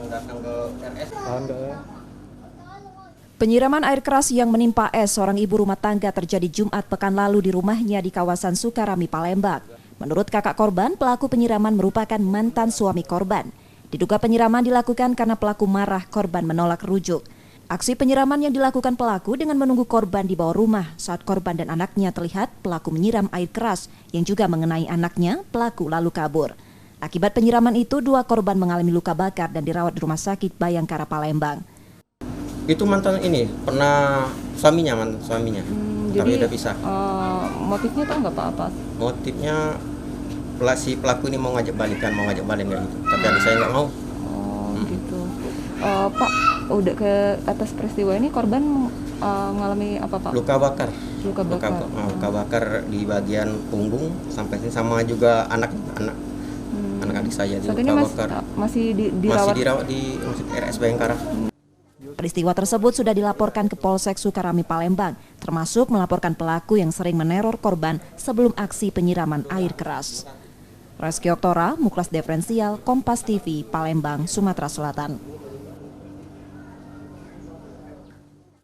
datang ke RS. Penyiraman air keras yang menimpa S, seorang ibu rumah tangga, terjadi Jumat pekan lalu di rumahnya di kawasan Sukarami, Palembang. Menurut kakak korban, pelaku penyiraman merupakan mantan suami korban. Diduga penyiraman dilakukan karena pelaku marah korban menolak rujuk. Aksi penyiraman yang dilakukan pelaku dengan menunggu korban di bawah rumah. Saat korban dan anaknya terlihat, pelaku menyiram air keras yang juga mengenai anaknya, pelaku lalu kabur. Akibat penyiraman itu, 2 korban mengalami luka bakar dan dirawat di Rumah Sakit Bayangkara, Palembang. Itu mantan ini, pernah suaminya. Tapi udah pisah. Motifnya tahu nggak Pak apa? Motifnya si pelaku ini mau ngajak balik kayak gitu. Tapi saya nggak mau. Gitu. Pak, udah ke atas peristiwa ini korban mengalami apa Pak? Luka bakar. Luka bakar di bagian punggung sampai sini, sama juga anak adik saya di saat luka ini bakar. Masih dirawat di RS Bayangkara. Peristiwa tersebut sudah dilaporkan ke Polsek Sukarami, Palembang, termasuk melaporkan pelaku yang sering meneror korban sebelum aksi penyiraman air keras. Reski Oktora, Muklas Diferensial, Kompas TV, Palembang, Sumatera Selatan.